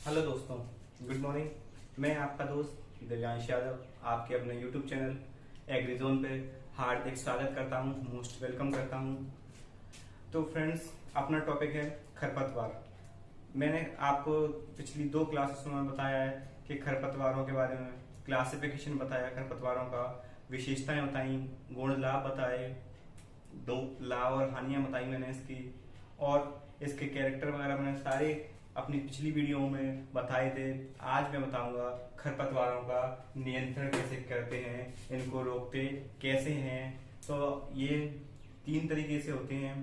Hello दोस्तों, good morning. मैं आपका दोस्त दिव्यांश यादव आपके अपने यूट्यूब चैनल एग्रीजोन पे हार्दिक स्वागत करता हूँ, मोस्ट वेलकम करता हूँ। तो फ्रेंड्स, अपना टॉपिक है खरपतवार। मैंने आपको पिछली 2 क्लासेस में बताया है कि खरपतवारों के बारे में क्लासिफिकेशन बताया, खरपतवारों का विशेषताएं बताई, गुण लाभ बताए, 2 लाभ और हानियां बताई मैंने इसकी, और इसके कैरेक्टर वगैरह मैंने सारे अपनी पिछली वीडियो में बताए थे। आज मैं बताऊंगा खरपतवारों का नियंत्रण कैसे करते हैं, इनको रोकते कैसे हैं। तो ये 3 तरीके से होते हैं।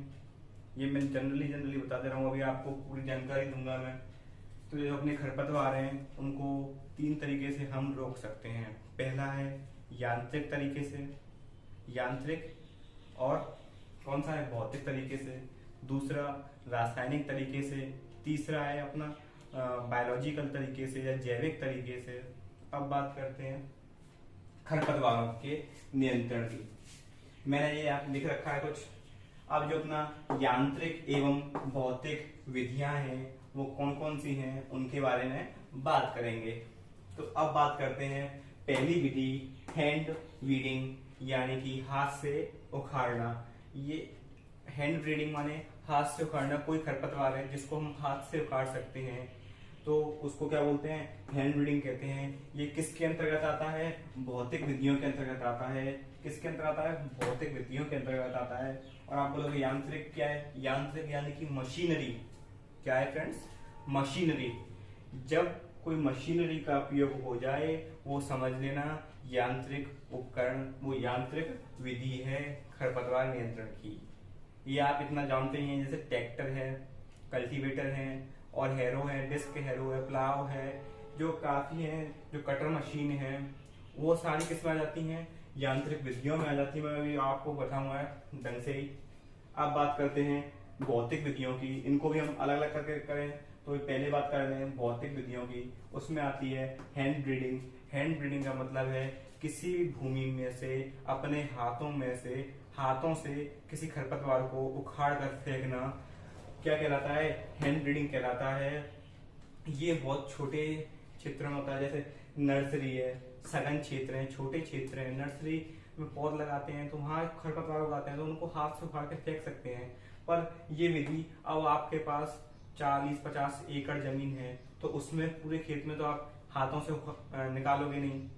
ये मैं जनरली बता दे रहा हूँ, अभी आपको पूरी जानकारी दूंगा मैं। तो जो अपने खरपतवार हैं उनको 3 तरीके से हम रोक सकते हैं। पहला है यांत्रिक तरीके से, यांत्रिक, और कौन सा है भौतिक तरीके से, दूसरा रासायनिक तरीके से, तीसरा है अपना बायोलॉजिकल तरीके से या जैविक तरीके से। अब बात करते हैं खरपतवारों के नियंत्रण की। मैंने ये आप लिख रखा है कुछ। अब जो अपना यांत्रिक एवं भौतिक विधियां हैं वो कौन कौन सी हैं उनके बारे में बात करेंगे। तो अब बात करते हैं पहली विधि, हैंड वीडिंग, यानी कि हाथ से उखाड़ना। ये हैंड ब्रीडिंग माने हाथ से उखाड़ना। कोई खरपतवार है जिसको हम हाथ से उखाड़ सकते हैं तो उसको क्या बोलते हैं, हैंड ब्रीडिंग कहते हैं। ये किसके अंतर्गत आता है, भौतिक विधियों के अंतर्गत आता है। किसके अंतर्गत आता है, भौतिक विधियों के अंतर्गत आता है। और आप बोलोगे यांत्रिक क्या है, यांत्रिक यानी कि मशीनरी। क्या है फ्रेंड्स, मशीनरी। जब कोई मशीनरी का उपयोग हो जाए वो समझ लेना यांत्रिक उपकरण, वो यांत्रिक विधि है खरपतवार नियंत्रण की। ये आप इतना जानते ही हैं, जैसे ट्रैक्टर है, कल्टीवेटर है, और हैरो है, डिस्क हैरो है, प्लाव है, जो काफी है, जो कटर मशीन है, वो सारी किसमें आ जाती हैं, यांत्रिक विधियों में आ जाती है। मैं अभी आपको बताऊंगा ढंग से ही। अब बात करते हैं भौतिक विधियों की। इनको भी हम अलग अलग करके करें तो पहले बात कर रहे हैं भौतिक विधियों की। उसमें आती है हैंड ब्रीडिंग। हैंड ब्रीडिंग का मतलब है किसी भी भूमि में से अपने हाथों से किसी खरपतवार को उखाड़ कर फेंकना क्या कहलाता है, हैंड ब्रीडिंग कहलाता है। ये बहुत छोटे क्षेत्र में होता है, जैसे नर्सरी है, सघन क्षेत्र है, छोटे क्षेत्र है। नर्सरी में पौध लगाते हैं तो वहां खरपतवार उगाते हैं तो उनको हाथ से उखाड़ के फेंक सकते हैं। पर ये विधि, अब आपके पास 40-50 एकड़ जमीन है तो उसमें पूरे खेत में तो आप हाथों से निकालोगे नहीं,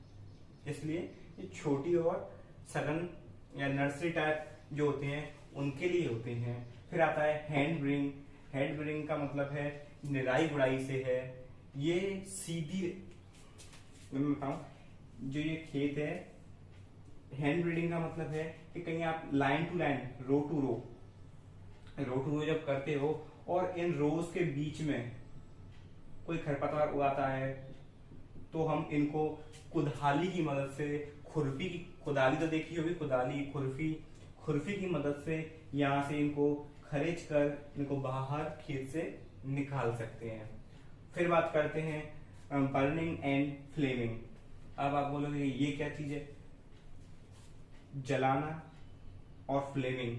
इसलिए ये छोटी और सघन या नर्सरी टाइप जो होते हैं उनके लिए होते हैं। फिर आता है हैंड ब्रीडिंग। हैंड ब्रीडिंग का मतलब है निराई गुड़ाई से है। ये सीधी, मैं बताऊं, जो ये खेत है, हैंड ब्रीडिंग का मतलब है कि कहीं आप line to line, row to row जब करते हो और इन रोज के बीच में कोई खरपतवार उगाता है तो हम इनको कुदाली की मदद से, खुरपी की, कुदाली तो देखी होगी, कुदाली, खुरपी की मदद से यहाँ से इनको खरीच कर इनको बाहर खेत से निकाल सकते हैं। फिर बात करते हैं बर्निंग एंड फ्लेमिंग। अब आप बोलोगे ये क्या चीज है, जलाना और फ्लेमिंग,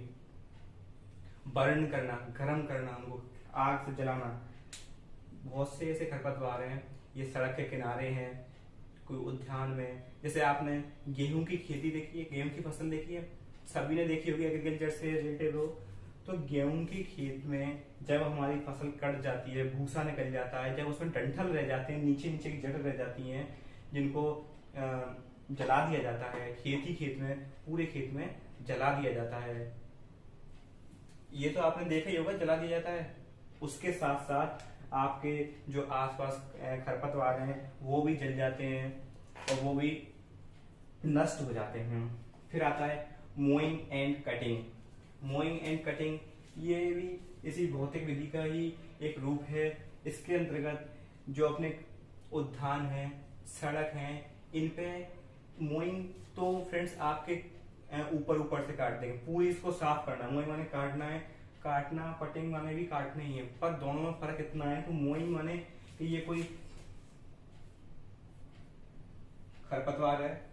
बर्न करना, गर्म करना, उनको आग से जलाना। बहुत से ऐसे खरपतवार हैं, ये सड़क के किनारे हैं, कोई उद्यान में, जैसे आपने गेहूं की खेती देखी है, गेहूं की फसल देखी है, सभी ने देखी होगी एग्रीकल्चर से रिलेटेड हो। तो गेहूं की खेत में जब हमारी फसल कट जाती है, भूसा निकल जाता है, जब उसमें डंठल रह जाते हैं, नीचे नीचे की जड़ रह जाती हैं, जिनको जला दिया जाता है, खेत में, पूरे खेत में जला दिया जाता है। ये तो आपने देखा ही होगा, जला दिया जाता है। उसके साथ साथ आपके जो आसपास खरपतवार हैं वो भी जल जाते हैं और वो भी नष्ट हो जाते हैं। फिर आता है moving and cutting. Moving and cutting ये भी इसी भौतिक विधि का ही एक रूप है। इसके अंतर्गत जो अपने उद्यान है, सड़क है, इन पे मोइंग, तो फ्रेंड्स आपके ऊपर से काट देंगे, पूरी इसको साफ करना। मोइंग माने काटना है, काटना, कटिंग माने भी काटना ही है, पर दोनों में फर्क इतना है कि मोइंग माने कि ये कोई खरपतवार है,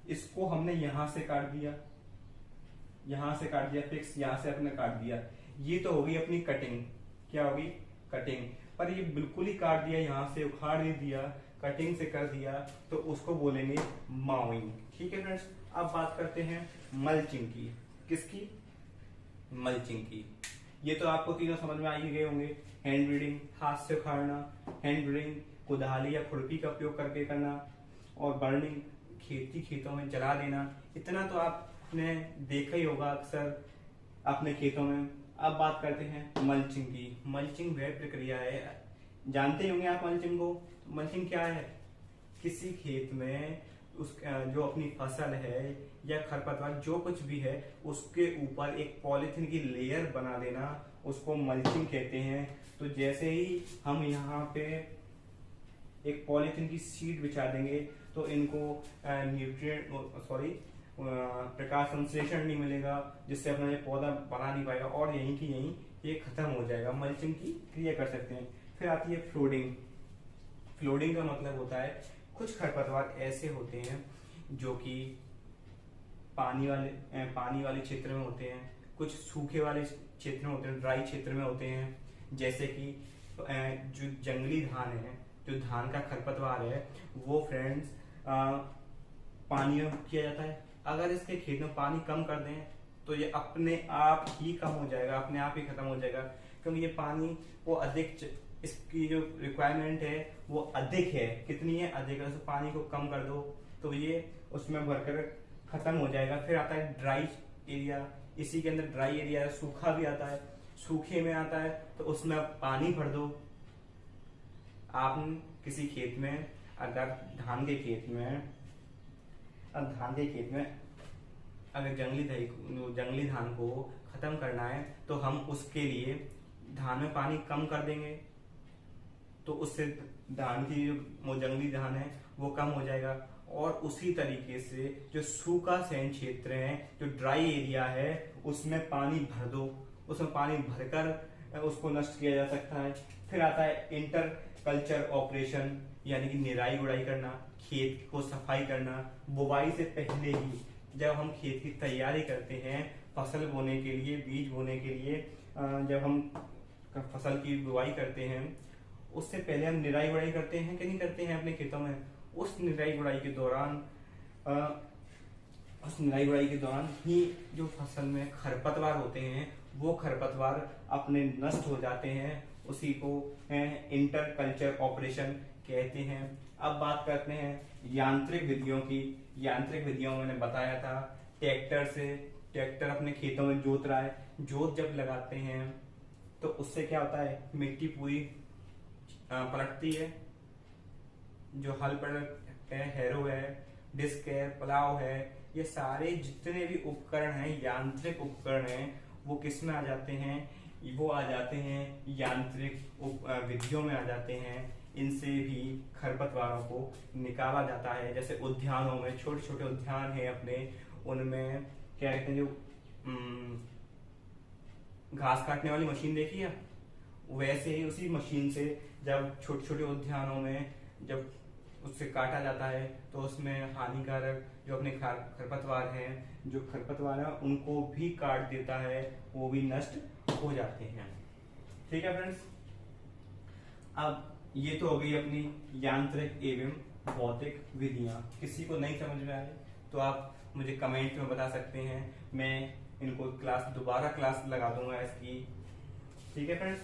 इसको हमने यहां से काट दिया, फिक्स यहां से अपने काट दिया, ये तो होगी अपनी कटिंग। क्या होगी, कटिंग। पर ये बिल्कुल ही काट दिया, यहाँ से उखाड़ नहीं दिया, कटिंग से कर दिया, तो उसको बोलेंगे माउइंग। ठीक है फ्रेंड्स, अब बात करते हैं मल्चिंग की। किसकी, मल्चिंग की। ये तो आपको तीनों समझ में आ ही गए होंगे। हैंड ब्रीडिंग, हाथ से उखाड़ना, हैंड ब्रीडिंग कुदाली या खुरपी का उपयोग करके करना, और बर्निंग खेतों में जला देना। इतना तो आपने देखा ही होगा अक्सर अपने खेतों में। अब बात करते हैं मल्चिंग की। मल्चिंग वह प्रक्रिया है, जानते होंगे आप मल्चिंग को। मल्चिंग क्या है, किसी खेत में उस जो अपनी फसल है या खरपतवार जो कुछ भी है, उसके ऊपर एक पॉलिथीन की लेयर बना देना, उसको मल्चिंग कहते हैं। तो जैसे ही हम यहाँ पे एक पॉलिथीन की शीट बिछा देंगे, तो इनको प्रकाश संश्लेषण नहीं मिलेगा, जिससे अपना ये पौधा बढ़ा नहीं पाएगा, और यहीं की यहीं ये खत्म हो जाएगा। मल्चिंग की क्रिया कर सकते हैं। फिर आती है फ्लोडिंग। फ्लोडिंग का मतलब होता है, कुछ खरपतवार ऐसे होते हैं जो कि पानी वाले क्षेत्र में होते हैं, कुछ सूखे वाले क्षेत्र में होते हैं, ड्राई क्षेत्र में होते हैं। जैसे कि जो जंगली धान है, जो धान का खरपतवार है, वो फ्रेंड्स पानी में किया जाता है। अगर इसके खेत में पानी कम कर दें तो ये अपने आप ही कम हो जाएगा, अपने आप ही खत्म हो जाएगा, क्योंकि ये पानी वो अधिक, इसकी जो रिक्वायरमेंट है वो अधिक है। कितनी है, अधिक है। तो पानी को कम कर दो तो ये उसमें भरकर खत्म हो जाएगा। फिर आता है ड्राई एरिया। इसी के अंदर ड्राई एरिया है, सूखा भी आता है। सूखे में आता है तो उसमें आप पानी भर दो। आप किसी खेत में, अगर धान के खेत में अगर जंगली धान को खत्म करना है, तो हम उसके लिए धान में पानी कम कर देंगे, तो उससे धान की जो जंगली धान है वो कम हो जाएगा। और उसी तरीके से जो सूखा सैन क्षेत्र है, जो ड्राई एरिया है, उसमें पानी भर दो। उसमें पानी भरकर उसको नष्ट किया जा सकता है। फिर आता है इंटर कल्चर ऑपरेशन, यानी कि निराई गुड़ाई करना, खेत को सफाई करना। बुवाई से पहले ही जब हम खेत की तैयारी करते हैं फसल बोने के लिए, बीज बोने के लिए, जब हम फसल की बुवाई करते हैं, उससे पहले हम निराई गुड़ाई करते हैं कि नहीं करते हैं अपने खेतों में। उस निराई गुड़ाई के दौरान ही जो फसल में खरपतवार होते हैं, वो खरपतवार अपने नष्ट हो जाते हैं। उसी को इंटर कल्चर ऑपरेशन कहते हैं। अब बात करते हैं यांत्रिक विधियों की। यांत्रिक विधियों में मैंने बताया था, ट्रैक्टर अपने खेतों में जोत रहा है। जोत जब लगाते हैं तो उससे क्या होता है, मिट्टी पूरी पलटती है। जो हल पर है, हैरो है, डिस्क है, प्लाव है, ये सारे जितने भी उपकरण हैं, यांत्रिक उपकरण हैं, वो किस में आ जाते हैं, वो आ जाते हैं यांत्रिक विधियों में आ जाते हैं। इनसे भी खरपतवारों को निकाला जाता है। जैसे उद्यानों में, छोटे छोटे उद्यान हैं अपने, उनमें क्या कहते हैं, जो घास काटने वाली मशीन देखी है, वैसे ही उसी मशीन से जब छोटे छोटे उद्यानों में जब उससे काटा जाता है, तो उसमें हानिकारक जो अपने खरपतवार हैं, जो खरपतवार है उनको भी काट देता है, वो भी नष्ट हो जाते हैं। ठीक है फ्रेंड्स, अब ये तो हो गई अपनी यांत्रिक एवं भौतिक विधियां। किसी को नहीं समझ में आए तो आप मुझे कमेंट में बता सकते हैं, मैं इनको दोबारा क्लास लगा दूंगा इसकी। ठीक है फ्रेंड्स,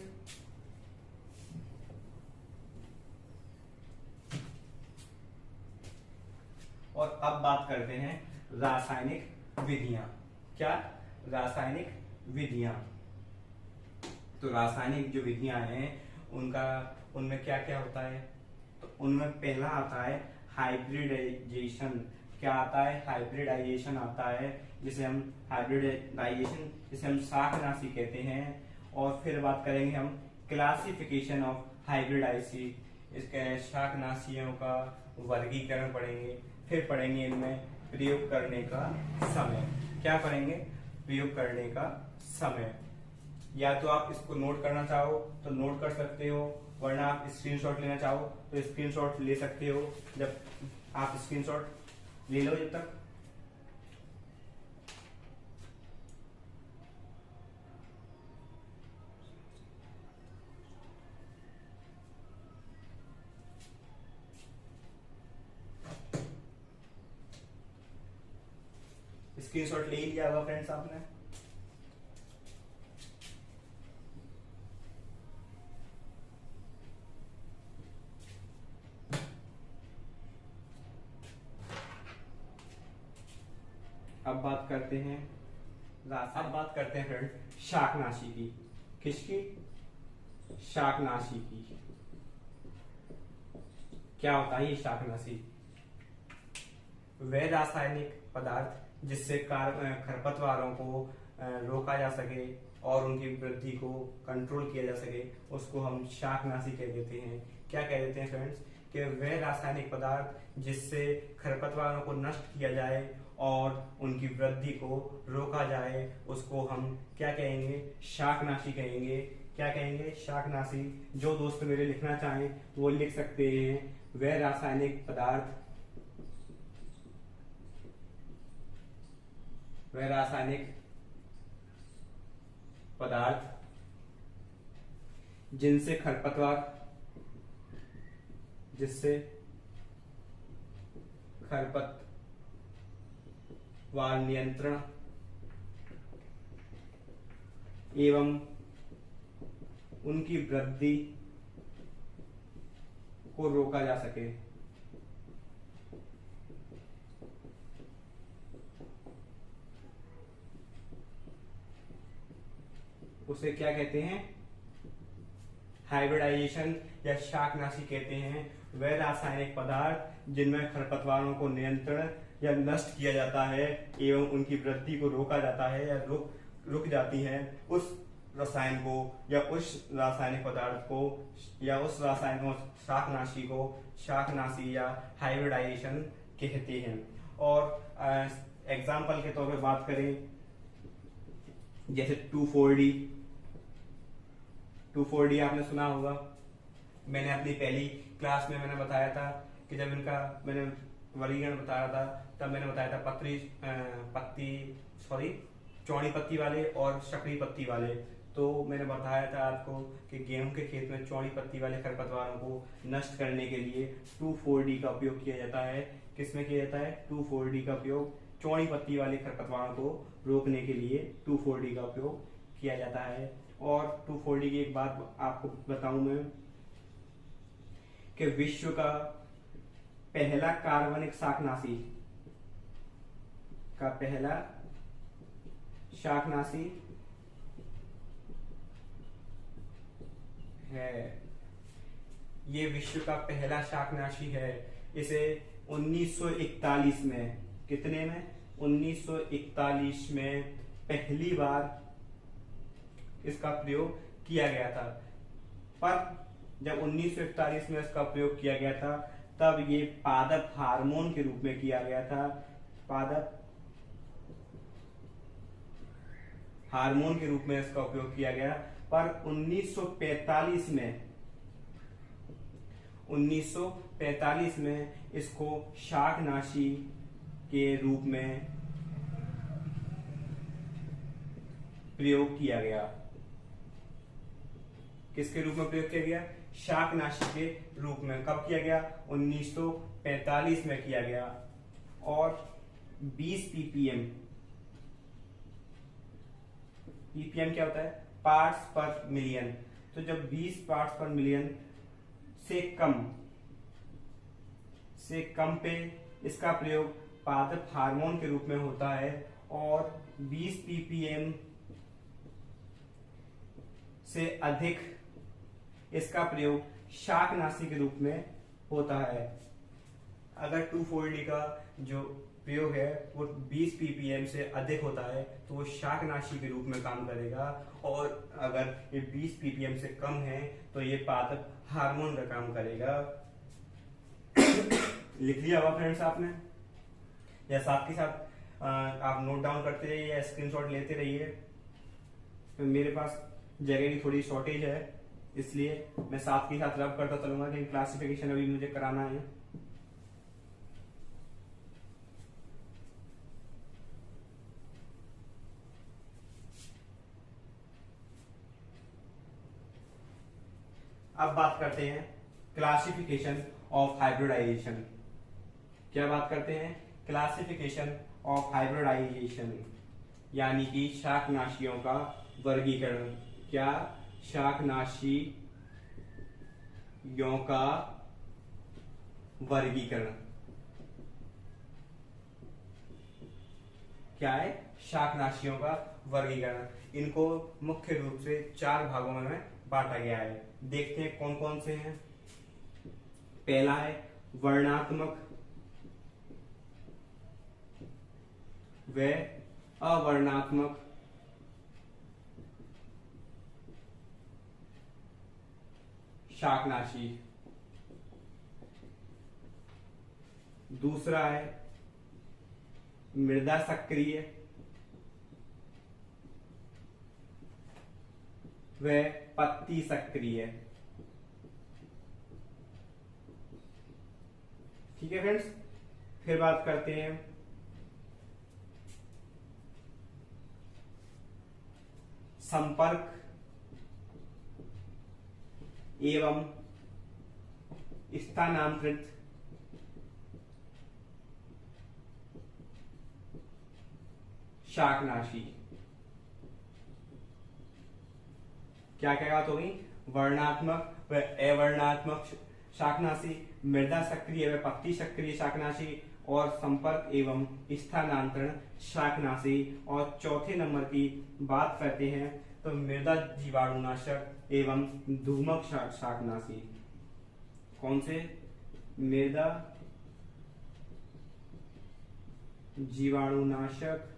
और अब बात करते हैं रासायनिक विधियां। क्या, रासायनिक विधियां। तो रासायनिक जो विधियां हैं उनमें क्या क्या होता है, तो उनमें पहला आता है हाइब्रिडाइजेशन। क्या आता है, हाइब्रिडाइजेशन आता है, जिसे हम शाकनाशी कहते हैं। और फिर बात करेंगे हम क्लासिफिकेशन ऑफ हाइब्रिडाइसी, इसके शाकनाशियों का वर्गीकरण पढ़ेंगे। फिर पढ़ेंगे इनमें प्रयोग करने का समय। क्या पढ़ेंगे, प्रयोग करने का समय। या तो आप इसको नोट करना चाहो तो नोट कर सकते हो, वरना आप स्क्रीनशॉट लेना चाहो तो स्क्रीनशॉट ले सकते हो। जब आप स्क्रीनशॉट ले लो जब तक। स्क्रीनशॉट ले ही लिया होगा फ्रेंड्स आपने। अब बात करते हैं फ्रेंड्स शाकनाशी की। किसकी? शाकनाशी की। क्या होता है ये शाकनाशी? वह रासायनिक पदार्थ जिससे खरपतवारों को रोका जा सके और उनकी वृद्धि को कंट्रोल किया जा सके, उसको हम शाकनाशी कह देते हैं। क्या कह देते हैं फ्रेंड्स? कि वह रासायनिक पदार्थ जिससे खरपतवारों को नष्ट किया जाए और उनकी वृद्धि को रोका जाए, उसको हम क्या कहेंगे? शाकनाशी कहेंगे। क्या कहेंगे? शाकनाशी। जो दोस्त मेरे लिखना चाहें वो लिख सकते हैं। वह रासायनिक पदार्थ जिससे खरपतवार नियंत्रण एवं उनकी वृद्धि को रोका जा सके। उसे क्या कहते हैं? हाइब्रिडाइजेशन या शाकनाशी कहते हैं। वह रासायनिक पदार्थ जिनमें खरपतवारों को नियंत्रण या नष्ट किया जाता है एवं उनकी वृद्धि को रोका जाता है या रुक जाती है, उस रसायन को या उस रासायनिक पदार्थ को या उस रसायन को शाकनाशी को शाकनाशी या हाइब्रिडाइजेशन कहते हैं। और एग्जाम्पल के तौर पे बात करें, जैसे 2,4-D आपने सुना होगा। मैंने अपनी पहली क्लास में मैंने बताया था कि जब इनका मैंने वर्गीकरण बताया था, तब मैंने बताया था चौड़ी पत्ती वाले और सकरी पत्ती वाले। तो मैंने बताया था आपको कि गेहूं के खेत में चौड़ी पत्ती वाले खरपतवारों को नष्ट करने के लिए 2,4-D का उपयोग किया जाता है। किसमें किया जाता है? 2,4-D का उपयोग चौड़ी पत्ती वाले खरपतवारों को रोकने के लिए 2,4-D का उपयोग किया जाता है। और 2,4-D की एक बात आपको बताऊं मैं कि विश्व का पहला कार्बनिक शाकनाशी है। ये विश्व का पहला शाकनाशी है। इसे 1941 में, कितने में? 1941 में पहली बार इसका प्रयोग किया गया था। पर जब 1941 में इसका प्रयोग किया गया था, तब ये पादप हार्मोन के रूप में किया गया था। पादप हार्मोन के रूप में इसका उपयोग किया गया। पर 1945 में इसको शाकनाशी के रूप में प्रयोग किया गया। किसके रूप में प्रयोग किया गया? शाकनाशी के रूप में। कब किया गया? 1945 में किया गया। और 20 ppm क्या होता है? पार्ट्स पर मिलियन। तो जब 20 पार्ट्स पर मिलियन से कम पे इसका प्रयोग पादप हार्मोन के रूप में होता है, और 20 ppm से अधिक इसका प्रयोग शाकनाशी के रूप में होता है। अगर 2,4-D का जो प्रयोग है वो 20 ppm से अधिक होता है तो वो शाकनाशी के रूप में काम करेगा, और अगर ये 20 ppm से कम है तो ये पादप हार्मोन का काम करेगा। लिख लिया होगा फ्रेंड्स आपने, या साथ के साथ आप नोट डाउन करते रहिए या स्क्रीनशॉट लेते रहिए। तो मेरे पास जगह की थोड़ी शॉर्टेज है, इसलिए मैं साथ के साथ रब करता चलूंगा कि क्लासिफिकेशन अभी मुझे कराना है। अब बात करते हैं क्लासिफिकेशन ऑफ हाइब्रिडाइजेशन। क्या बात करते हैं? क्लासिफिकेशन ऑफ हाइब्रिडाइजेशन, यानी कि शाकनाशियों का वर्गीकरण। क्या? शाकनाशियों का वर्गीकरण। क्या है? शाकनाशियों का वर्गीकरण। इनको मुख्य रूप से 4 भागों में बांटा गया है। देखते हैं कौन कौन से हैं। पहला है वर्णात्मक व अवर्णात्मक शाकनाशी। दूसरा है मृदा सक्रिय व पत्ती सक्रिय। ठीक है फ्रेंड्स, फिर बात करते हैं संपर्क एवं स्थानांतरित शाकनाशी। क्या क्या बात होगी? वर्णात्मक व अवर्णात्मक शाकनाशी, मृदा सक्रिय व पत्ती सक्रिय शाकनाशी, और संपर्क एवं स्थानांतरण शाकनाशी। और चौथे नंबर की बात करते हैं तो मृदा जीवाणुनाशक एवं धूमक शाकनाशी। कौन से? मृदा जीवाणुनाशक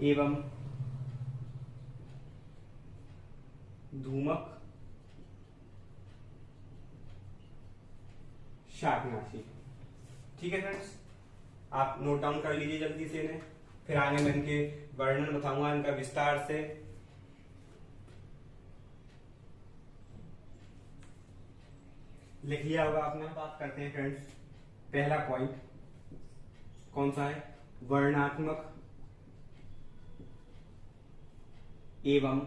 एवं धूमक शाकनाशी। ठीक है फ्रेंड्स, आप नोट डाउन कर लीजिए जल्दी से इन्हें, फिर आगे मैं इनके वर्णन बताऊंगा इनका विस्तार से। लिख लिया होगा आपने। बात करते हैं फ्रेंड्स, पहला पॉइंट कौन सा है? वर्णात्मक एवं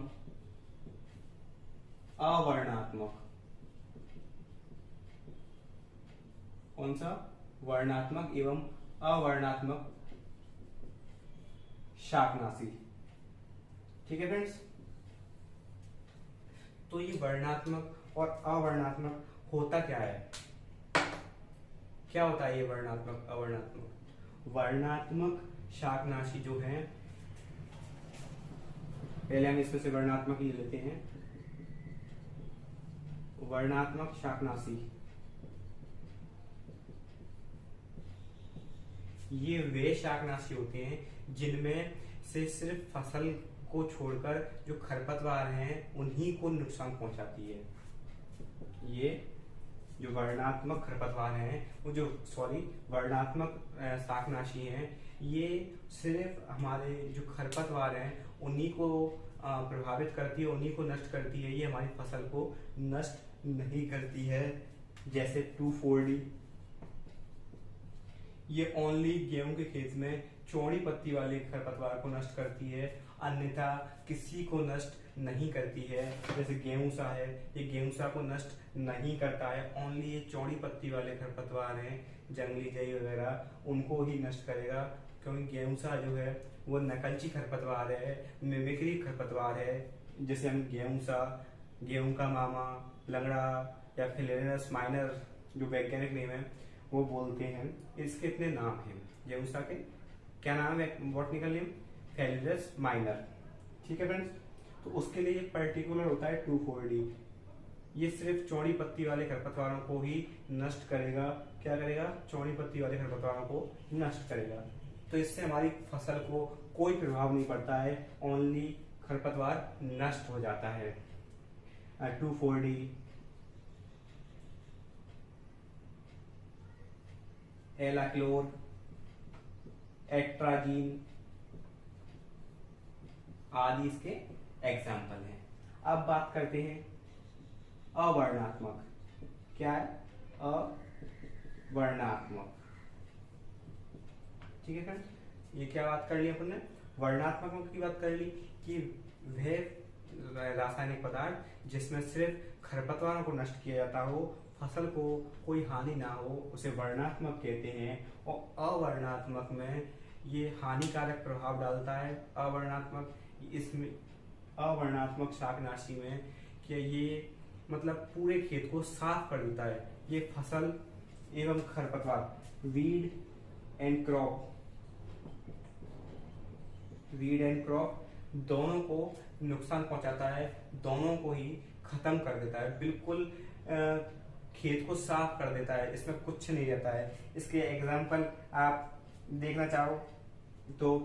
अवर्णात्मक। कौन सा? वर्णात्मक एवं अवर्णात्मक शाकनाशी। ठीक है फ्रेंड्स, तो ये वर्णात्मक और अवर्णात्मक होता क्या है? क्या होता है ये वर्णात्मक अवर्णात्मक? वर्णात्मक शाकनाशी जो है, पहले हम इसमें से वर्णात्मक ही लेते हैं। वर्णात्मक शाकनाशी ये वे शाकनाशी होते हैं जिनमें से सिर्फ फसल को छोड़कर जो खरपतवार हैं उन्हीं को नुकसान पहुंचाती है। ये जो वर्णात्मक खरपतवार हैं, वो जो वर्णात्मक शाकनाशी हैं, ये सिर्फ हमारे जो खरपतवार हैं उन्हीं को प्रभावित करती है, उन्हीं को नष्ट करती है। ये हमारी फसल को नष्ट नहीं करती है। जैसे 2,4-D, ये ओनली गेहूं के खेत में चौड़ी पत्ती वाले खरपतवार को नष्ट करती है, अन्यथा किसी को नष्ट नहीं करती है। जैसे गेहूंसा है, ये गेहूंसा को नष्ट नहीं करता है, ओनली ये चौड़ी पत्ती वाले खरपतवार हैं, जंगली जई वगैरह, उनको ही नष्ट करेगा। क्योंकि गेहूंसा जो है वो नकलची खरपतवार है, मिमिक्री खरपतवार है। जैसे हम गेहूंसा, गेहूं का मामा, लंगड़ा या फिलेरियस माइनर जो वैज्ञानिक नेम है वो बोलते हैं। इसके इतने नाम हैं गेहूंसा के। क्या नाम है बॉटनिकल नेम? फिलेरियस माइनर। ठीक है फ्रेंड्स, तो उसके लिए एक पर्टिकुलर होता है 2,4-D। ये सिर्फ चौड़ी पत्ती वाले खरपतवारों को ही नष्ट करेगा। क्या करेगा? चौड़ी पत्ती वाले खरपतवारों को नष्ट करेगा। तो इससे हमारी फसल को कोई प्रभाव नहीं पड़ता है, ओनली खरपतवार नष्ट हो जाता है। 2,4-D, एलाक्लोर, एट्राजीन आदि इसके एग्जाम्पल हैं। अब बात करते हैं अवर्णात्मक। क्या है? अवर्णात्मक। ठीक है फ्रेंड्स, ये क्या बात कर ली अपन ने? वर्णात्मक की बात कर ली कि वह रासायनिक पदार्थ जिसमें सिर्फ खरपतवारों को नष्ट किया जाता हो, फसल को कोई हानि ना हो उसे वर्णनात्मक कहते हैं। और अवर्णनात्मक में ये हानिकारक प्रभाव डालता है। इसमें अवर्णनात्मक शाकनाशी में कि ये मतलब पूरे खेत को साफ कर देता है। ये फसल एवं खरपतवार वीड एंड क्रॉप दोनों को नुकसान पहुंचाता है, दोनों को ही खत्म कर देता है, बिल्कुल खेत को साफ कर देता है, इसमें कुछ नहीं रहता है। इसके एग्जाम्पल आप देखना चाहो तो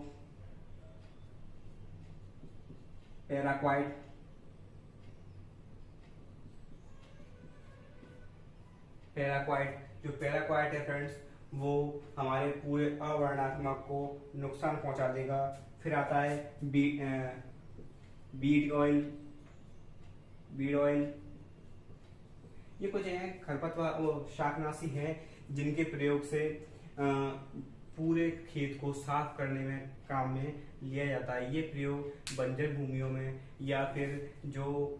पैराक्वाइट, जो पैराक्वाइट है फ्रेंड्स, वो हमारे पूरे अवर्णनात्मक को नुकसान पहुंचा देगा। फिर आता है बीट ऑयल। ये कुछ हैं खरपतवार वो शाकनाशी हैं जिनके प्रयोग से पूरे खेत को साफ करने में काम में लिया जाता है। ये प्रयोग बंजर भूमियों में या फिर जो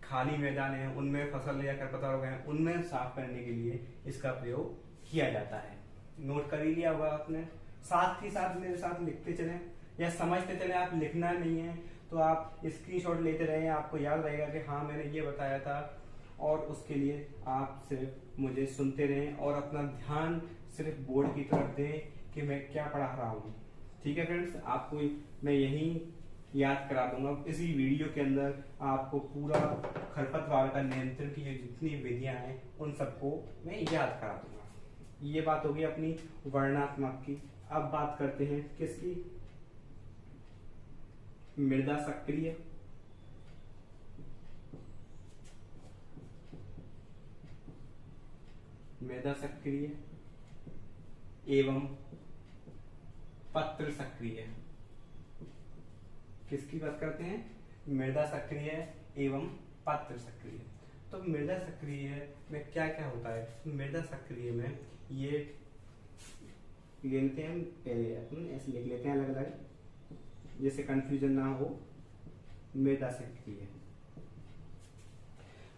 खाली मैदान है उनमें फसल या खरपतवार उगाए हैं उनमें साफ करने के लिए इसका प्रयोग किया जाता है। नोट कर ही लिया होगा आपने। साथ ही साथ मेरे साथ लिखते चलें या समझते चलें। आप लिखना नहीं है तो आप स्क्रीनशॉट लेते रहें, आपको याद रहेगा कि हाँ मैंने ये बताया था। और उसके लिए आप सिर्फ मुझे सुनते रहें और अपना ध्यान सिर्फ बोर्ड की तरफ दें कि मैं क्या पढ़ा रहा हूँ। ठीक है फ्रेंड्स, आपको मैं यही याद करा दूंगा। इसी वीडियो के अंदर आपको पूरा खरपतवार का नियंत्रण की जो जितनी विधियां हैं उन सबको मैं याद करा दूंगा। ये बात होगी अपनी वर्णनात्मक की। अब बात करते हैं किसकी, मृदा सक्रिय। एवं पत्र सक्रिय। किसकी बात करते हैं, मृदा सक्रिय एवं पत्र सक्रिय। तो मृदा सक्रिय में क्या क्या होता है, मृदा सक्रिय में ये ले लेते हैं, पहले अपन ऐसे लिख लेते हैं अलग अलग जैसे कंफ्यूजन ना हो। मृदा सक्रिय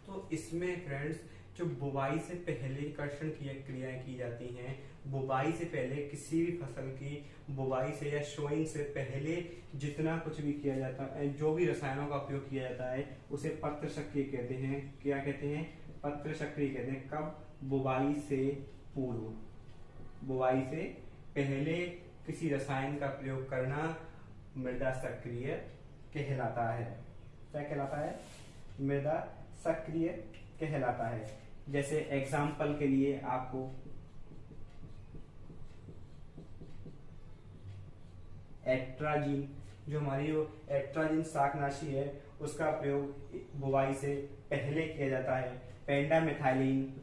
तो इसमें फ्रेंड्स जो बुवाई से पहले कर्षण की क्रियाएं की जाती हैं, बुवाई से पहले किसी भी फसल की बुवाई से या शोइंग से पहले जितना कुछ भी किया जाता है, जो भी रसायनों का उपयोग किया जाता है उसे पत्र सक्रिय कहते हैं। क्या कहते हैं, पत्र सक्रिय कहते हैं। कब, बुवाई से पूर्व, बुवाई से पहले किसी रसायन का प्रयोग करना मृदा सक्रिय कहलाता है। क्या कहलाता है, मृदा सक्रिय कहलाता है। जैसे एग्जाम्पल के लिए आपको एट्राजीन, जो हमारी एट्राजीन शाकनाशी है उसका प्रयोग बुवाई से पहले किया जाता है। पेंडामिथाइलिन,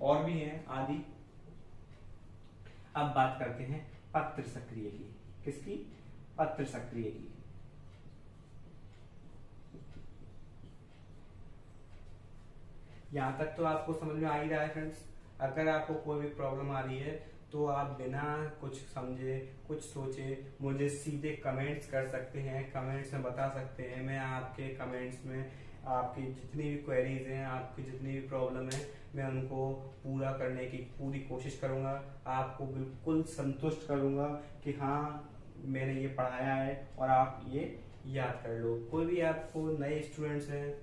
और भी हैं आदि। अब बात करते हैं पत्र सक्रिय की। किसकी, पत्र सक्रिय की। यहां तक तो आपको समझ में आ ही रहा है फ्रेंड्स। अगर आपको कोई भी प्रॉब्लम आ रही है तो आप बिना कुछ समझे कुछ सोचे मुझे सीधे कमेंट्स कर सकते हैं, कमेंट्स में बता सकते हैं। मैं आपके कमेंट्स में आपकी जितनी भी क्वेरीज हैं, आपकी जितनी भी प्रॉब्लम है, मैं उनको पूरा करने की पूरी कोशिश करूंगा। आपको बिल्कुल संतुष्ट करूंगा कि हाँ मैंने ये पढ़ाया है और आप ये याद कर लो। कोई भी आपको नए स्टूडेंट्स हैं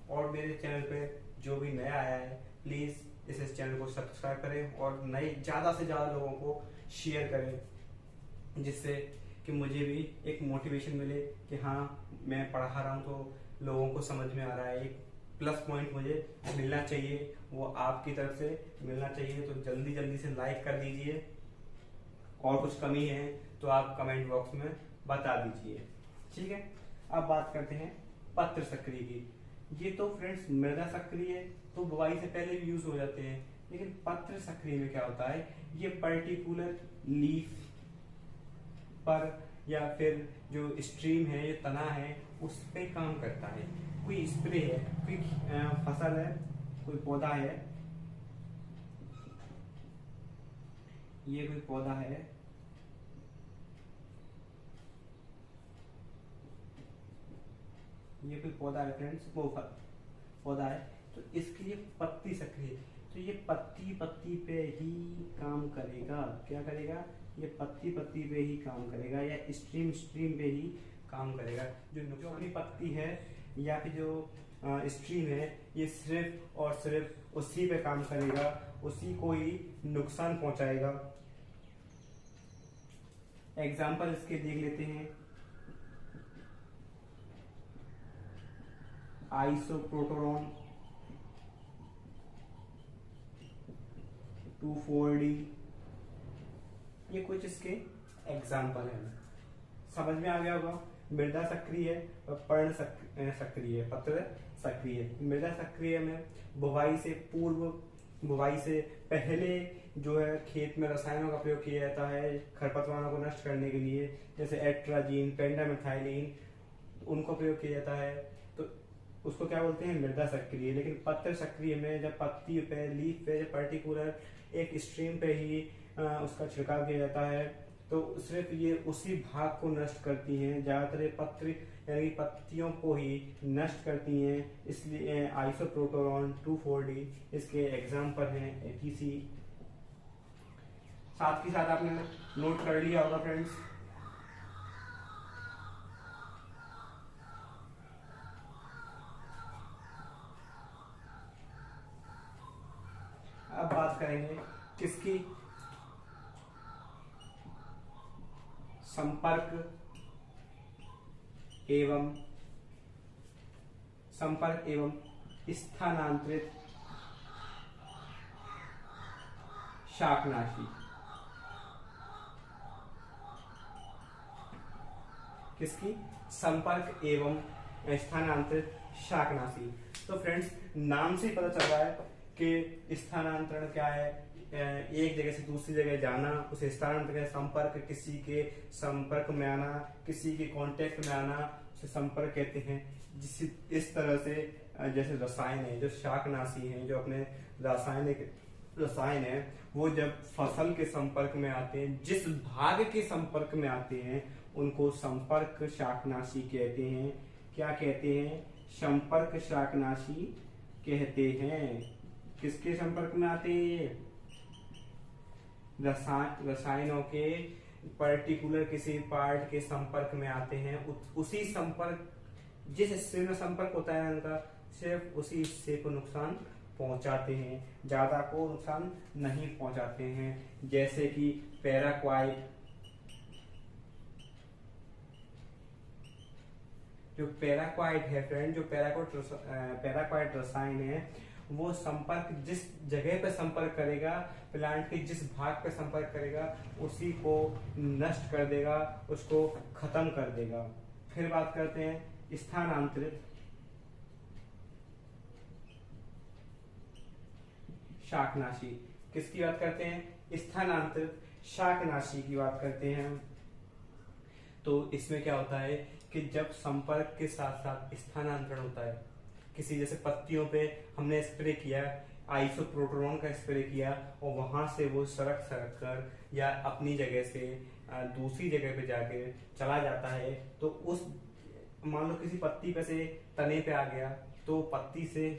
और मेरे चैनल पे जो भी नया आया है प्लीज इस चैनल को सब्सक्राइब करें और नए ज्यादा से ज्यादा लोगों को शेयर करें, जिससे कि मुझे भी एक मोटिवेशन मिले कि हाँ मैं पढ़ा रहा हूँ तो लोगों को समझ में आ रहा है। एक प्लस पॉइंट मुझे मिलना चाहिए, वो आपकी तरफ से मिलना चाहिए। तो जल्दी जल्दी से लाइक कर दीजिए और कुछ कमी है तो आप कमेंट बॉक्स में बता दीजिए। ठीक है, अब बात करते हैं पत्र सक्रिय की। ये तो फ्रेंड्स मृदा सक्रिय तो बुवाई से पहले भी यूज हो जाते हैं, लेकिन पत्र सक्रिय में क्या होता है, ये पर्टिकुलर लीफ पर या फिर जो स्ट्रीम है, ये तना है, उस पे काम करता है। कोई स्प्रे है, कोई फसल है, कोई पौधा है, ये कोई पौधा है, ये कोई पौधा है फ्रेंड्स, वो पौधा है, तो इसकी ये पत्ती सक्रिय, तो ये पत्ती पत्ती पे ही काम करेगा। क्या करेगा? ये पत्ती पत्ती पे ही काम करेगा या स्ट्रीम स्ट्रीम पे ही काम करेगा। जो अपनी पत्ती है या फिर जो स्ट्रीम है, ये सिर्फ और सिर्फ उसी पे काम करेगा, उसी को ही नुकसान पहुंचाएगा। एग्जाम्पल इसके देख लेते हैं। आइसोप्रोटोन 2,4-D, ये कुछ इसके एग्जाम्पल हैं। समझ में आ गया होगा। मृदा सक्रिय है और पर्ण सक्रिय है, पत्र सक्रिय है। मृदा सक्रिय में बुवाई से पूर्व, बुवाई से पहले जो है खेत में रसायनों का प्रयोग किया जाता है खरपतवारों को नष्ट करने के लिए, जैसे एट्राजीन, पेंडामिथाइलिन, उनको प्रयोग किया जाता है, तो उसको क्या बोलते हैं? मृदा सक्रिय। लेकिन पत्र सक्रिय में जब पत्ती पे, लीफ पे, पर्टिकुलर एक स्ट्रीम पे ही उसका छिड़काव किया जाता है, तो सिर्फ ये उसी भाग को नष्ट करती हैं, ज्यादातर ये पत्र यानी पत्तियों को ही नष्ट करती हैं। इसलिए आइसोप्रोटोन 2,4-D इसके एग्जाम्पल हैं एटीसी। साथ ही साथ आपने नोट कर लिया होगा फ्रेंड्स। अब बात करेंगे किसकी? संपर्क एवं स्थानांतरित शाकनाशी। किसकी? संपर्क एवं स्थानांतरित शाकनाशी। तो फ्रेंड्स, नाम से पता चल रहा है कि स्थानांतरण क्या है? एक जगह से दूसरी जगह जाना, उसे स्थानांतरण। संपर्क, किसी के संपर्क में आना, किसी के कांटेक्ट में आना, उसे संपर्क कहते हैं। इस तरह से जैसे रसायन है, जो शाकनाशी हैं, जो अपने रासायनिक रसायन है, वो जब फसल के संपर्क में आते हैं, जिस भाग के संपर्क में आते हैं, उनको संपर्क शाकनाशी कहते हैं। क्या कहते हैं? संपर्क शाकनाशी कहते हैं। किसके संपर्क में आते हैं ये? रसायनों के पर्टिकुलर किसी पार्ट के संपर्क में आते हैं। उसी संपर्क, जिस हिस्से में संपर्क होता है उनका, सिर्फ उसी हिस्से को नुकसान पहुंचाते हैं, ज्यादा को नुकसान नहीं पहुंचाते हैं। जैसे कि पैराक्वाइट, जो पैराक्वाइट है फ्रेंड, जो पैराक्वाइट रसायन है, वो संपर्क, जिस जगह पे संपर्क करेगा, प्लांट के जिस भाग पे संपर्क करेगा, उसी को नष्ट कर देगा, उसको खत्म कर देगा। फिर बात करते हैं स्थानांतरित शाकनाशी। किसकी बात करते हैं? स्थानांतरित शाकनाशी की बात करते हैं। तो इसमें क्या होता है कि जब संपर्क के साथ साथ स्थानांतरण होता है, किसी जैसे पत्तियों पे हमने स्प्रे किया, आइसोप्रोटोन का स्प्रे किया, और वहां से वो सड़क कर या अपनी जगह से दूसरी जगह पे जाके चला जाता है, तो उस, मान लो किसी पत्ती पे से तने पे आ गया, तो पत्ती से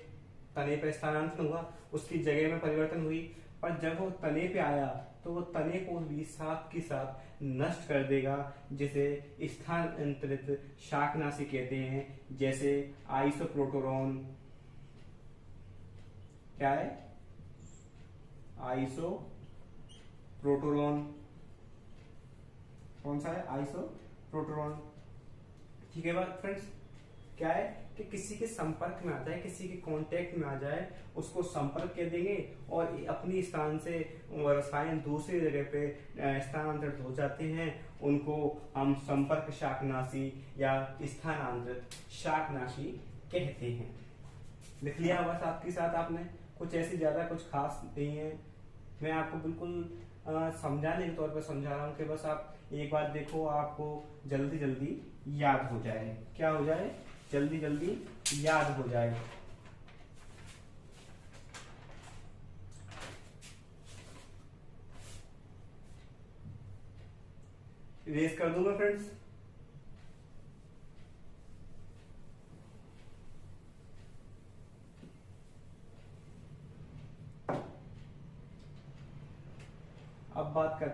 तने पे स्थानांतरण हुआ, उसकी जगह में परिवर्तन हुई। पर जब वो तने पे आया, तो वो तने को भी साथ के साथ नष्ट कर देगा, जिसे स्थानांतरित शाकनाशी कहते हैं। जैसे आइसोप्रोटोन, क्या है? आइसोप्रोटोन, कौन सा है? आइसोप्रोटोन। ठीक है बात फ्रेंड्स, क्या है कि किसी के संपर्क में आता है, किसी के कांटेक्ट में आ जाए, उसको संपर्क कह देंगे, और अपनी स्थान से रसायन दूसरी जगह पे स्थानांतरित हो जाते हैं, उनको हम संपर्क शाकनाशी या स्थानांतरित शाकनाशी कहते हैं। लिख लिया बस आपके साथ आपने, कुछ ऐसी ज्यादा कुछ खास नहीं है, मैं आपको बिल्कुल समझाने के तौर पर समझा रहा हूँ कि बस आप एक बात देखो, आपको जल्दी जल्दी याद हो जाए। क्या हो जाए? जल्दी जल्दी याद हो जाए। इरेज कर दूंगा फ्रेंड्स।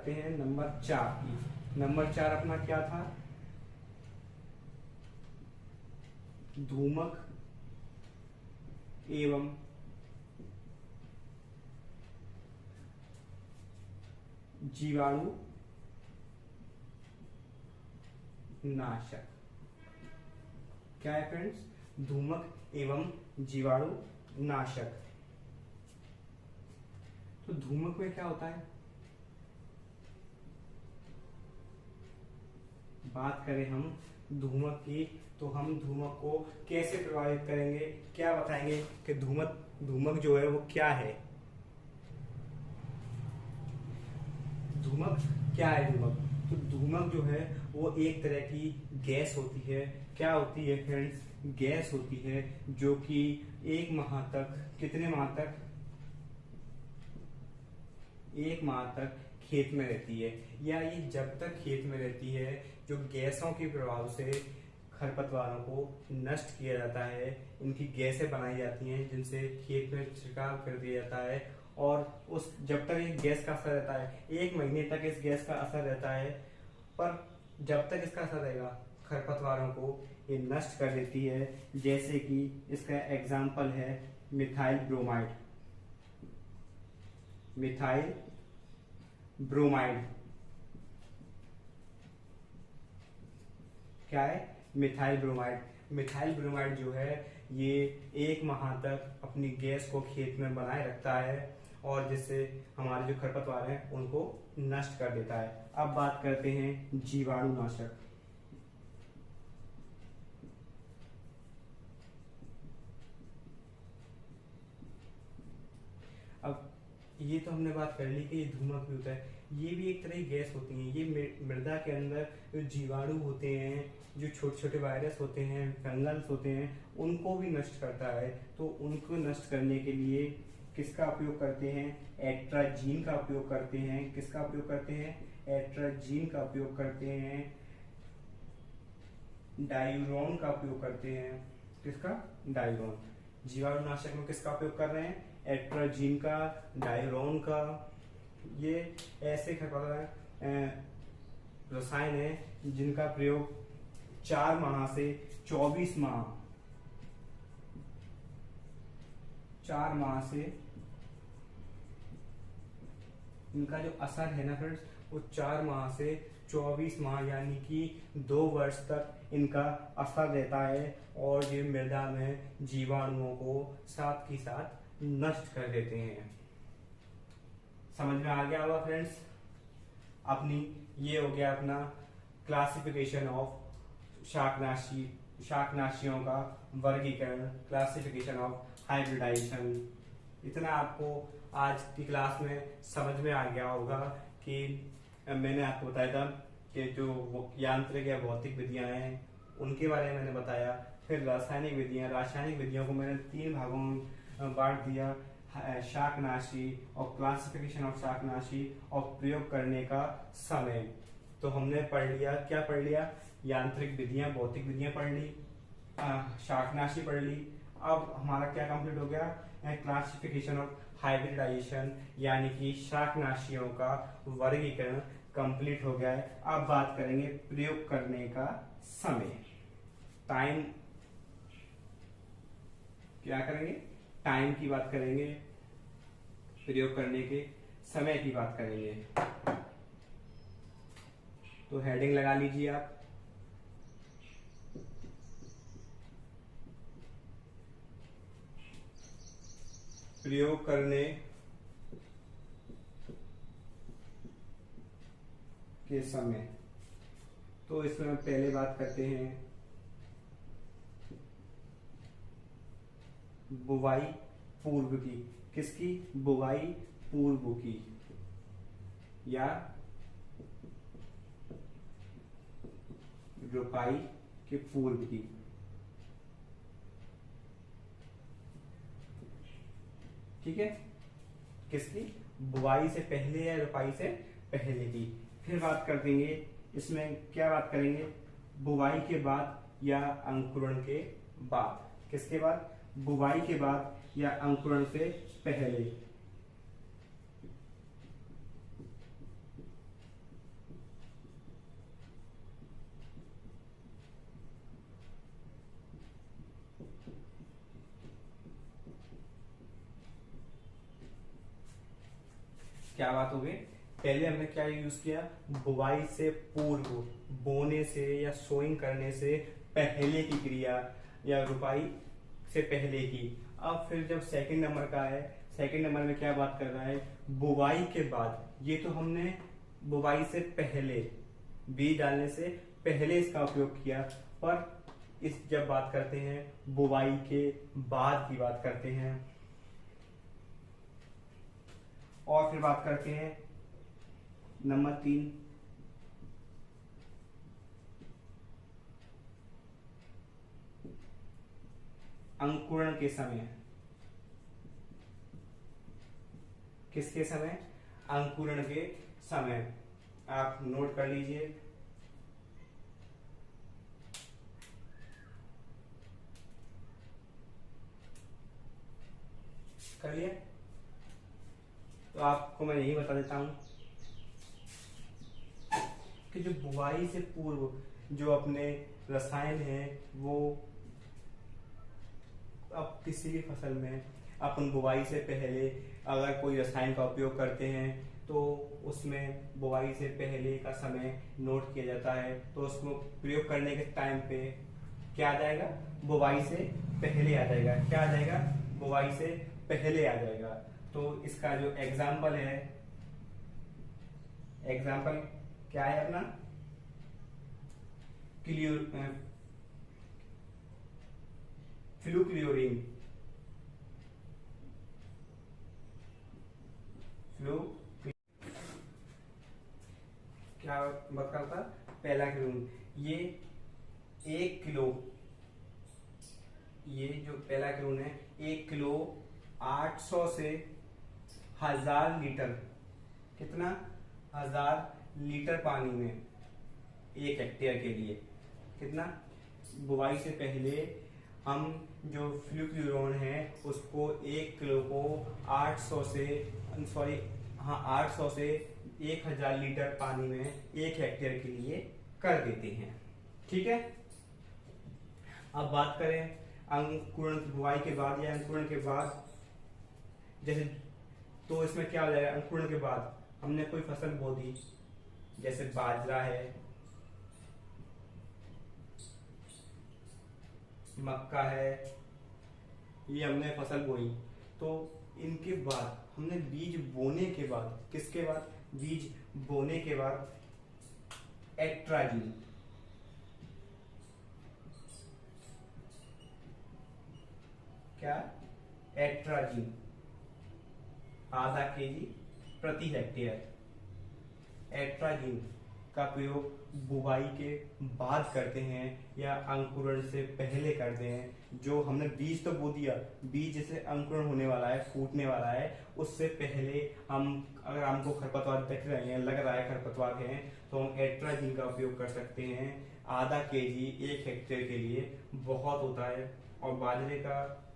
करते हैं नंबर 4 की। नंबर 4 अपना क्या था? धूमक एवं जीवाणु नाशक। क्या है फ्रेंड्स? धूमक एवं जीवाणु नाशक। तो धूमक में क्या होता है? बात करें हम धूमक की, तो हम धूमक को कैसे प्रभावित करेंगे, क्या बताएंगे कि धूमक जो है वो क्या है? धूमक क्या है? तो धूमक जो है वो एक तरह की गैस होती है। क्या होती है फ्रेंड्स? गैस होती है जो कि 1 माह तक, कितने माह तक? 1 माह तक खेत में रहती है, या ये जब तक खेत में रहती है जो गैसों के प्रभाव से खरपतवारों को नष्ट किया जाता है, इनकी गैसें बनाई जाती हैं जिनसे खेत में छिड़काव कर दिया जाता है। और उस जब तक ये गैस का असर रहता है, 1 महीने तक इस गैस का असर रहता है, पर जब तक इसका असर रहेगा खरपतवारों को ये नष्ट कर देती है। जैसे कि इसका एग्जाम्पल है मिथाइल ब्रोमाइड। मिथाइल ब्रोमाइड क्या है? Methyl bromide. मिथाइल ब्रोमाइड जो है ये 1 माह तक अपनी गैस को खेत में बनाए रखता है और जिससे हमारे जो खरपतवार हैं उनको नष्ट कर देता है। अब बात करते हैं जीवाणुनाशक। अब ये तो हमने बात कर ली कि ये धूमक भी होता है, ये भी एक तरह की गैस होती है। ये मृदा के अंदर जो जीवाणु होते हैं, जो छोटे छोटे वायरस होते हैं, फंगल्स होते हैं, उनको भी नष्ट करता है। तो उनको नष्ट करने के लिए किसका उपयोग करते हैं? एट्राजीन का उपयोग करते हैं। किसका उपयोग करते हैं? एट्राजीन का उपयोग करते हैं। डायूरोन का उपयोग करते हैं। किसका? डायूरोन। जीवाणुनाशक में किसका उपयोग कर रहे हैं? एट्राजीन का, डायूरोन का। ये ऐसे रसायन है जिनका प्रयोग 4 माह से 24 माह, 4 माह से इनका जो असर है ना फ्रेंड्स, वो 4 माह से 24 माह यानी कि 2 वर्ष तक इनका असर रहता है और ये मृदा में जीवाणुओं को साथ ही साथ नष्ट कर देते हैं। समझ में आ गया होगा फ्रेंड्स? ये हो गया अपना क्लासिफिकेशन ऑफ शाकनाशियों का वर्गीकरण, क्लासिफिकेशन ऑफ हाइब्रिडाइजेशन। इतना आपको आज की क्लास में समझ में आ गया होगा कि मैंने आपको बताया था कि जो यांत्रिक या भौतिक विधियां हैं उनके बारे में मैंने बताया। फिर रासायनिक विधियों को मैंने 3 भागों में बांट दिया, शाकनाशी और क्लासिफिकेशन ऑफ शाकनाशी और प्रयोग करने का समय। तो हमने पढ़ लिया, क्या पढ़ लिया? यांत्रिक विधियां, भौतिक विधियां पढ़ ली, शाकनाशी पढ़ ली। अब हमारा क्या कंप्लीट हो गया? क्लासिफिकेशन ऑफ हाइब्रिडाइजेशन यानी कि शाकनाशियों का वर्गीकरण कंप्लीट हो गया है। अब बात करेंगे प्रयोग करने का समय, टाइम। क्या करेंगे? टाइम की बात करेंगे, प्रयोग करने के समय की बात करेंगे। तो हेडिंग लगा लीजिए आप, प्रयोग करने के समय। तो इसमें पहले बात करते हैं बुवाई पूर्व की। किसकी? बुवाई पूर्व की या रोपाई के पूर्व की। ठीक है? किसकी? बुवाई से पहले या रोपाई से पहले की। फिर बात कर देंगे, इसमें क्या बात करेंगे? बुवाई के बाद या अंकुरण के बाद। किसके बाद? बुवाई के बाद या अंकुरण से पहले। क्या बात हो गई, पहले हमने क्या यूज किया, बुवाई से पूर्व, बोने से या सोइंग करने से पहले की क्रिया या रुपाई से पहले की। अब फिर जब सेकंड नंबर का है, सेकंड नंबर में क्या बात कर रहा है, बुवाई के बाद। ये तो हमने बुवाई से पहले, बीज डालने से पहले इसका उपयोग किया, पर इस जब बात करते हैं बुवाई के बाद की बात करते हैं। और फिर बात करते हैं नंबर 3, अंकुरण के समय। किसके समय, अंकुरण के समय। आप नोट कर लीजिए, करिए। तो आपको मैं यही बता देता हूं कि जो बुवाई से पूर्व जो अपने रसायन है, वो अब किसी भी फसल में अपन बुवाई से पहले अगर कोई रसायन का उपयोग करते हैं तो उसमें बुवाई से पहले का समय नोट किया जाता है। तो उसको प्रयोग करने के टाइम पे क्या आ जाएगा, बुवाई से पहले आ जाएगा। क्या आ जाएगा, बुवाई से पहले आ जाएगा। तो इसका जो एग्जाम्पल है, एग्जाम्पल क्या है अपना, फ्लूक्लियोरिन। क्या बात करता, पहला क्लोरीन। ये 1 किलो, ये जो पहला क्लोरीन है 1 किलो 800 से 1000 लीटर, कितना, 1000 लीटर पानी में 1 हेक्टेयर के लिए। कितना, बुवाई से पहले हम जो फ्लूक्लोरोन है उसको 1 किलो को 800 से 1000 लीटर पानी में 1 हेक्टेयर के लिए कर देते हैं। ठीक है। अब बात करें अंकुरण, बुवाई के बाद या अंकुरण के बाद, जैसे तो इसमें क्या हो जाएगा, अंकुरण के बाद हमने कोई फसल बो दी, जैसे बाजरा है, मक्का है, ये हमने फसल बोई। तो इनके बाद हमने बीज बोने के बाद, किसके बाद, बीज बोने के बाद एट्राजीन, क्या, एट्राजीन आधा केजी प्रति हेक्टेयर, एट्राजीन का प्रयोग बुवाई के बाद करते हैं या अंकुरण से पहले करते हैं। जो हमने बीज तो बो दिया, बीज जैसे अंकुरण होने वाला है, फूटने वाला है, उससे पहले हम, अगर हमको खरपतवार दिख रहे हैं, लग रहा है खरपतवार है, तो हम एट्राजीन का उपयोग कर सकते हैं। आधा केजी 1 हेक्टेयर के लिए बहुत होता है। और बाजरे का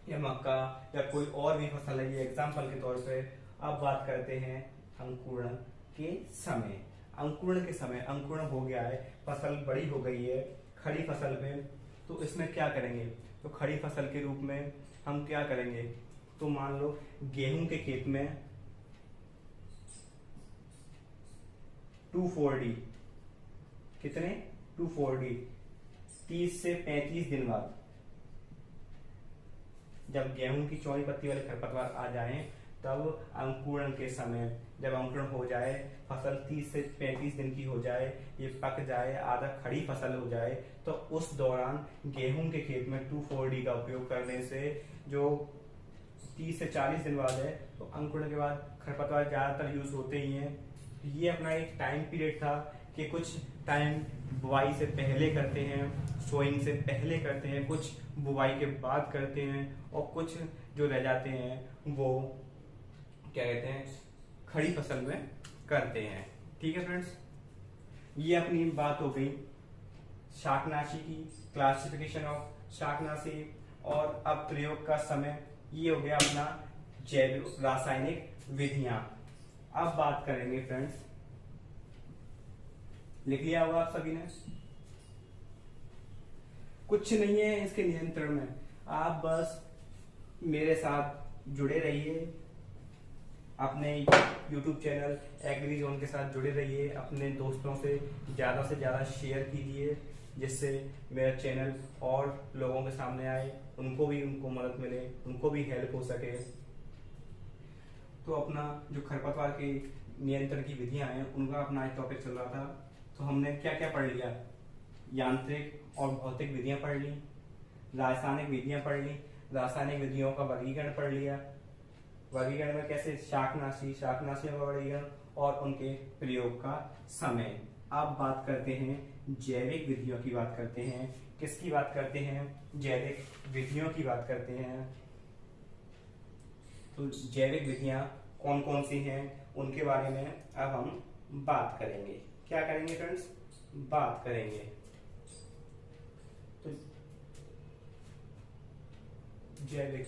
या मक्का या कोई और भी फसल है, ये एग्जाम्पल के तौर पे। अब बात करते हैं अंकुरण के समय। अंकुरण के समय, अंकुरण हो गया है, फसल बड़ी हो गई है खड़ी फसल में, तो इसमें क्या करेंगे, तो खड़ी फसल के रूप में हम क्या करेंगे, तो मान लो गेहूं के खेत में 2,4-D, कितने, 2,4-D 30 से 35 दिन बाद, जब गेहूं की चौड़ी पत्ती वाले खरपतवार आ जाएं, तब अंकुरण के समय, जब अंकुरण हो जाए, फसल 30 से 35 दिन की हो जाए, ये पक जाए, आधा खड़ी फसल हो जाए, तो उस दौरान गेहूं के खेत में 2,4-D का उपयोग करने से जो 30 से 40 दिन बाद है, तो अंकुरण के बाद खरपतवार ज्यादातर यूज होते ही हैं। ये अपना एक टाइम पीरियड था कि कुछ टाइम बुवाई से पहले करते हैं, सोइंग से पहले करते हैं, कुछ बुवाई के बाद करते हैं, और कुछ जो रह जाते हैं वो क्या कहते हैं, खड़ी फसल में करते हैं। ठीक है फ्रेंड्स, ये अपनी बात हो गई शाकनाशी की, क्लासिफिकेशन ऑफ शाकनाशी। और अब प्रयोग का समय, ये हो गया अपना जैव रासायनिक विधियां। अब बात करेंगे फ्रेंड्स, लिख लिया होगा आप सभी ने, कुछ नहीं है इसके नियंत्रण में, आप बस मेरे साथ जुड़े रहिए, अपने यूट्यूब चैनल एग्री जोन के साथ जुड़े रहिए, अपने दोस्तों से ज़्यादा शेयर कीजिए, जिससे मेरा चैनल और लोगों के सामने आए, उनको मदद मिले, उनको भी हेल्प हो सके। तो अपना जो खरपतवार के नियंत्रण की विधियां हैं उनका अपना एक टॉपिक चल रहा था। तो हमने क्या क्या पढ़ लिया, यांत्रिक और भौतिक विधियां पढ़ ली, रासायनिक विधियां पढ़ ली, रासायनिक विधियों का वर्गीकरण पढ़ लिया, वर्गीकरण में कैसे शाकनाशियों का वर्गीकरण और उनके प्रयोग का समय। अब बात करते हैं जैविक विधियों की बात करते हैं। किसकी बात करते हैं? जैविक विधियों की बात करते हैं। तो जैविक विधियां कौन कौन सी हैं उनके बारे में अब हम बात करेंगे। क्या करेंगे फ्रेंड्स? बात करेंगे। तो जैविक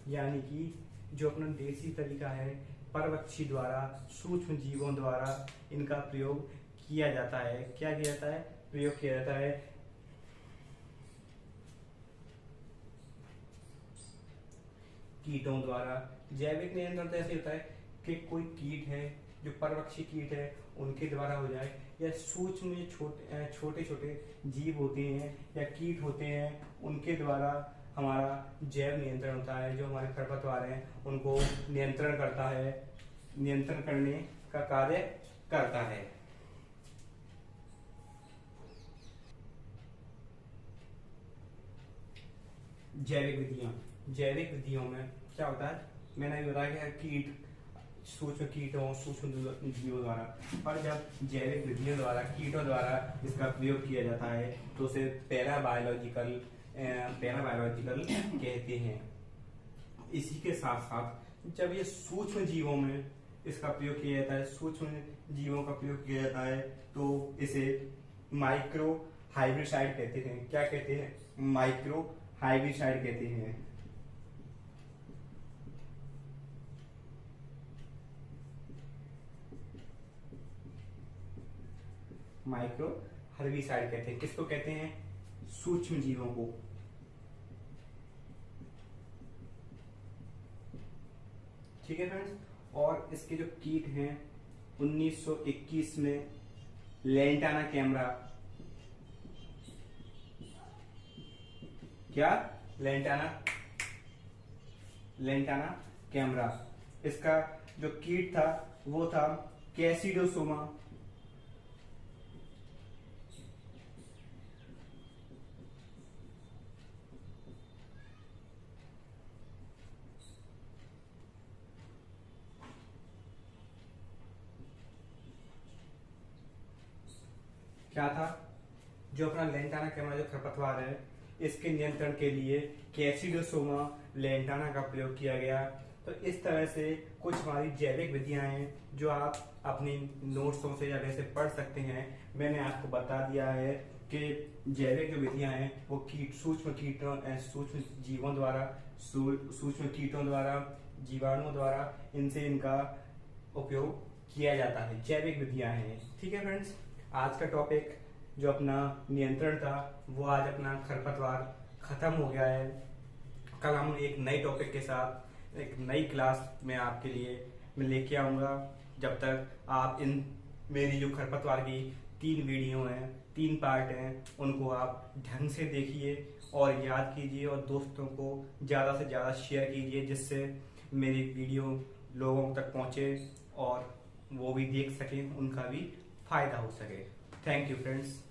यानी कि जो अपना देसी तरीका है, परवक्षी द्वारा, सूक्ष्म जीवों द्वारा इनका प्रयोग किया जाता है। क्या किया जाता है? प्रयोग किया जाता है। कीटों द्वारा। जैविक नियंत्रण तो ऐसे होता है कि कोई कीट है जो परवक्षी कीट है उनके द्वारा हो जाए, या सूक्ष्म छोटे छोटे जीव होते हैं या कीट होते हैं उनके द्वारा हमारा जैव नियंत्रण होता है। जो हमारे खरपतवार हैं उनको नियंत्रण करता है, नियंत्रण करने का कार्य करता है। जैविक विधियों में क्या होता है? मैंने अभी बताया कि कीट, सूक्ष्म कीटों, सूक्ष्म जीवों द्वारा, पर जब जैविक विधियों द्वारा, कीटों द्वारा इसका प्रयोग किया जाता है तो उसे पैराबायोलॉजिकल कहते हैं। इसी के साथ साथ जब ये सूक्ष्म जीवों में इसका प्रयोग किया जाता है, सूक्ष्म जीवों का प्रयोग किया जाता है, तो इसे माइक्रो हाइब्रिसाइड कहते हैं। क्या कहते हैं? माइक्रो हाइब्रिसाइड कहते हैं। माइक्रो हर्बिसाइड कहते हैं। किसको कहते हैं? सूक्ष्म जीवों को। ठीक है फ्रेंड्स। और इसके जो कीट हैं 1921 में लेंटाना कैमरा, क्या? लेंटाना कैमरा, इसका जो कीट था वो था कैसिडोसोमा। क्या था? जो अपना लेंटाना कैमरा, जो खरपतवार है, इसके नियंत्रण के लिए कैसिडोसोमा लेंटाना का प्रयोग किया गया। तो इस तरह से कुछ हमारी जैविक विधियां हैं जो आप अपनी नोट्सों से या वैसे पढ़ सकते हैं। मैंने आपको बता दिया है कि जैविक जो विधियां हैं वो सूक्ष्म जीवों द्वारा, सूक्ष्म कीटों द्वारा, जीवाणुओं द्वारा, इनसे इनका उपयोग किया जाता है। जैविक विधियां हैं। ठीक है फ्रेंड्स, आज का टॉपिक जो अपना नियंत्रण था वो आज अपना खरपतवार खत्म हो गया है। कल हम एक नए टॉपिक के साथ एक नई क्लास में आपके लिए मैं लेके आऊँगा। जब तक आप इन मेरी जो खरपतवार की 3 वीडियो हैं, 3 पार्ट हैं, उनको आप ढंग से देखिए और याद कीजिए और दोस्तों को ज़्यादा से ज़्यादा शेयर कीजिए, जिससे मेरी वीडियो लोगों तक पहुँचे और वो भी देख सकें, उनका भी फायदा हो सके। Thank you friends.